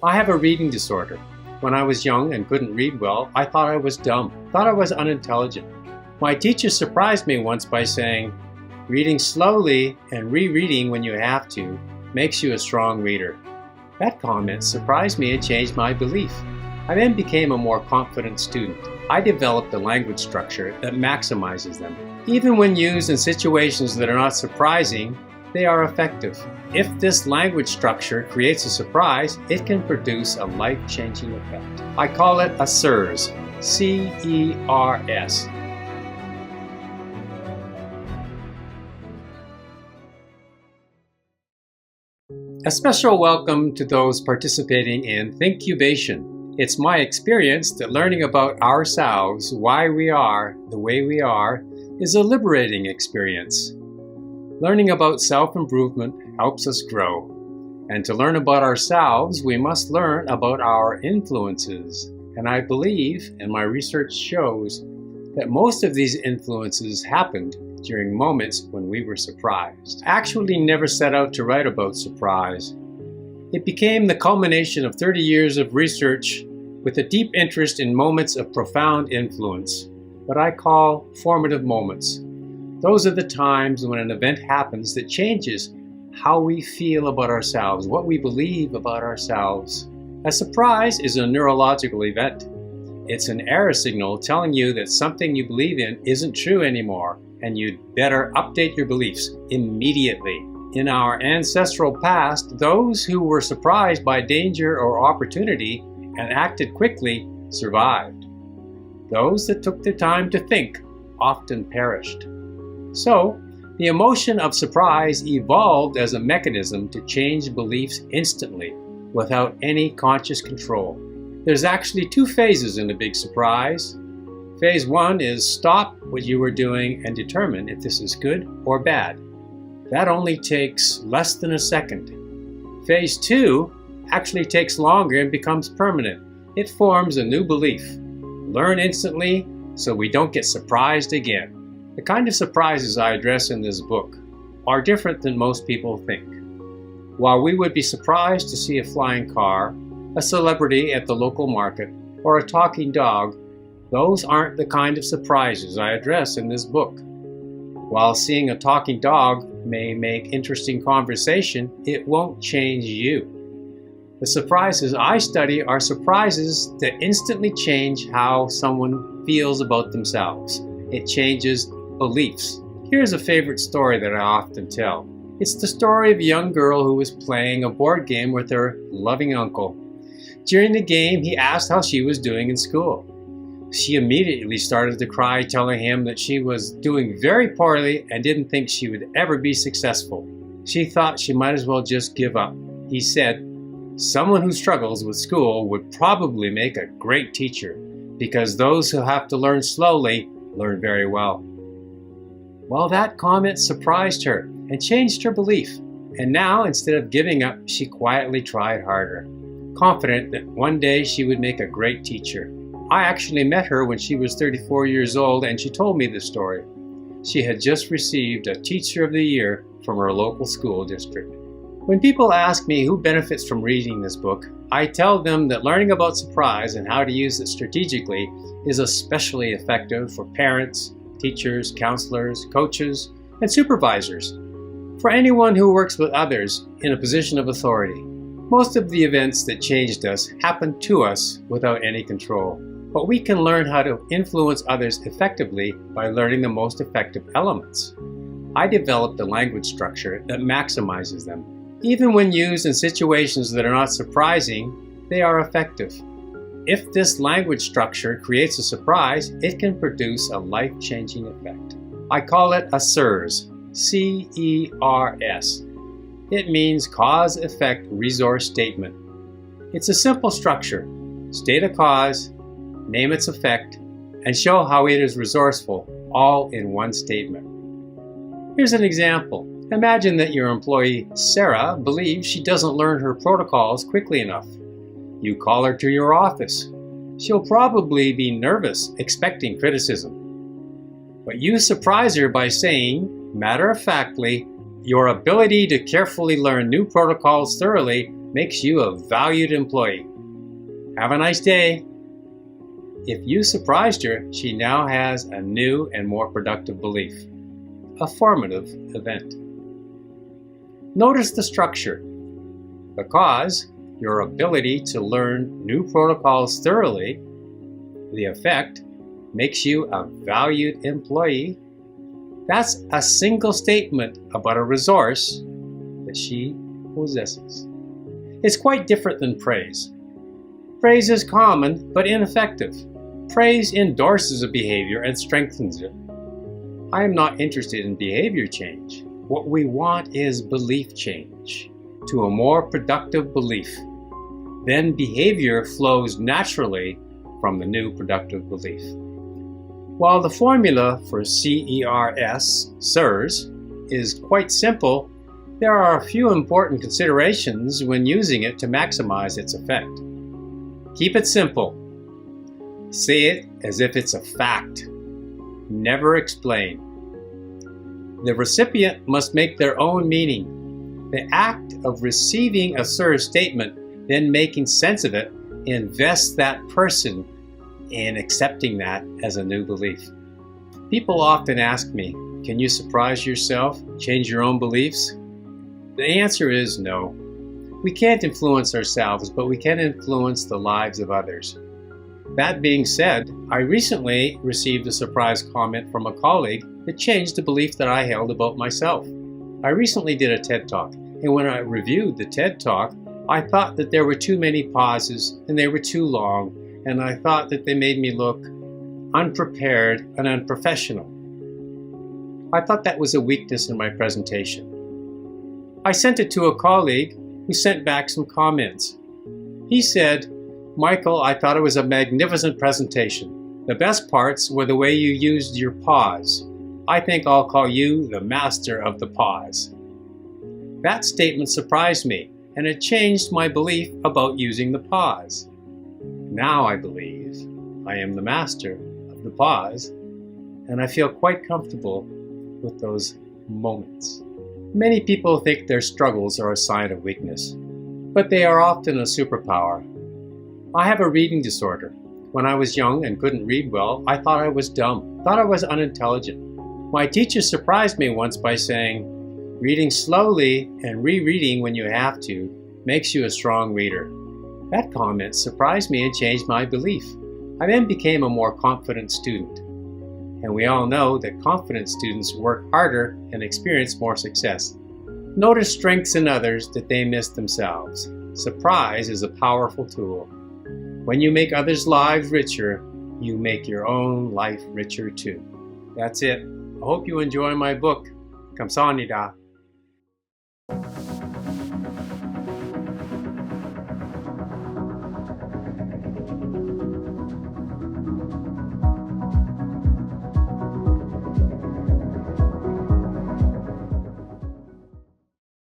I have a reading disorder. When I was young and couldn't read well, I thought I was dumb, thought I was unintelligent. My teacher surprised me once by saying, "Reading slowly and rereading when you have to makes you a strong reader." That comment surprised me and changed my belief. I then became a more confident student. I developed a language structure that maximizes them. Even when used in situations that are not surprising, they are effective. If this language structure creates a surprise, it can produce a life-changing effect. I call it a CERS, C-E-R-S. A special welcome to those participating in Thincubation. It's my experience that learning about ourselves, why we are the way we are, is a liberating experience. Learning about self-improvement helps us grow. And to learn about ourselves, we must learn about our influences. And I believe, and my research shows, that most of these influences happened during moments when we were surprised. I actually never set out to write about surprise. It became the culmination of 30 years of research with a deep interest in moments of profound influence, what I call formative moments. Those are the times when an event happens that changes how we feel about ourselves, what we believe about ourselves. A surprise is a neurological event. It's an error signal telling you that something you believe in isn't true anymore, and you'd better update your beliefs immediately. In our ancestral past, those who were surprised by danger or opportunity and acted quickly survived. Those that took the time to think often perished. So, the emotion of surprise evolved as a mechanism to change beliefs instantly, without any conscious control. There's actually two phases in a big surprise. Phase one is stop what you were doing and determine if this is good or bad. That only takes less than a second. Phase two actually takes longer and becomes permanent. It forms a new belief. Learn instantly so we don't get surprised again. The kind of surprises I address in this book are different than most people think. While we would be surprised to see a flying car, a celebrity at the local market, or a talking dog, those aren't the kind of surprises I address in this book. While seeing a talking dog may make interesting conversation, it won't change you. The surprises I study are surprises that instantly change how someone feels about themselves. It changes beliefs. Here's a favorite story that I often tell. It's the story of a young girl who was playing a board game with her loving uncle. During the game, he asked how she was doing in school. She immediately started to cry, telling him that she was doing very poorly and didn't think she would ever be successful. She thought she might as well just give up. He said, "Someone who struggles with school would probably make a great teacher, because those who have to learn slowly learn very well." Well, that comment surprised her and changed her belief. And now, instead of giving up, she quietly tried harder, confident that one day she would make a great teacher. I actually met her when she was 34 years old, and she told me this story. She had just received a Teacher of the Year from her local school district. When people ask me who benefits from reading this book, I tell them that learning about surprise and how to use it strategically is especially effective for parents, teachers, counselors, coaches, and supervisors. For anyone who works with others in a position of authority. Most of the events that changed us happened to us without any control. But we can learn how to influence others effectively by learning the most effective elements. I developed a language structure that maximizes them. Even when used in situations that are not surprising, they are effective. If this language structure creates a surprise, it can produce a life-changing effect. I call it a CERS, C-E-R-S. It means cause-effect resource statement. It's a simple structure. State a cause, name its effect, and show how it is resourceful, all in one statement. Here's an example. Imagine that your employee, Sarah, believes she doesn't learn her protocols quickly enough. You call her to your office. She'll probably be nervous, expecting criticism. But you surprise her by saying, matter-of-factly, your ability to carefully learn new protocols thoroughly makes you a valued employee. Have a nice day. If you surprised her, she now has a new and more productive belief, a formative event. Notice the structure. The cause, your ability to learn new protocols thoroughly. The effect, makes you a valued employee. That's a single statement about a resource that she possesses. It's quite different than praise. Praise is common but ineffective. Praise endorses a behavior and strengthens it. I am not interested in behavior change. What we want is belief change to a more productive belief. Then behavior flows naturally from the new productive belief. While the formula for CERS is quite simple, there are a few important considerations when using it to maximize its effect. Keep it simple. Say it as if it's a fact. Never explain. The recipient must make their own meaning. The act of receiving a CERS statement, then making sense of it, invests that person in accepting that as a new belief. People often ask me, can you surprise yourself, change your own beliefs? The answer is no. We can't influence ourselves, but we can influence the lives of others. That being said, I recently received a surprise comment from a colleague that changed the belief that I held about myself. I recently did a TED Talk, and when I reviewed the TED Talk, I thought that there were too many pauses and they were too long, and I thought that they made me look unprepared and unprofessional. I thought that was a weakness in my presentation. I sent it to a colleague who sent back some comments. He said, "Michael, I thought it was a magnificent presentation. The best parts were the way you used your pause. I think I'll call you the master of the pause." That statement surprised me, and it changed my belief about using the pause. Now I believe I am the master of the pause, and I feel quite comfortable with those moments. Many people think their struggles are a sign of weakness, but they are often a superpower. I have a reading disorder. When I was young and couldn't read well, I thought I was dumb, thought I was unintelligent. My teacher surprised me once by saying, "Reading slowly and rereading when you have to makes you a strong reader." That comment surprised me and changed my belief. I then became a more confident student. And we all know that confident students work harder and experience more success. Notice strengths in others that they miss themselves. Surprise is a powerful tool. When you make others' lives richer, you make your own life richer too. That's it. I hope you enjoy my book. 감사합니다.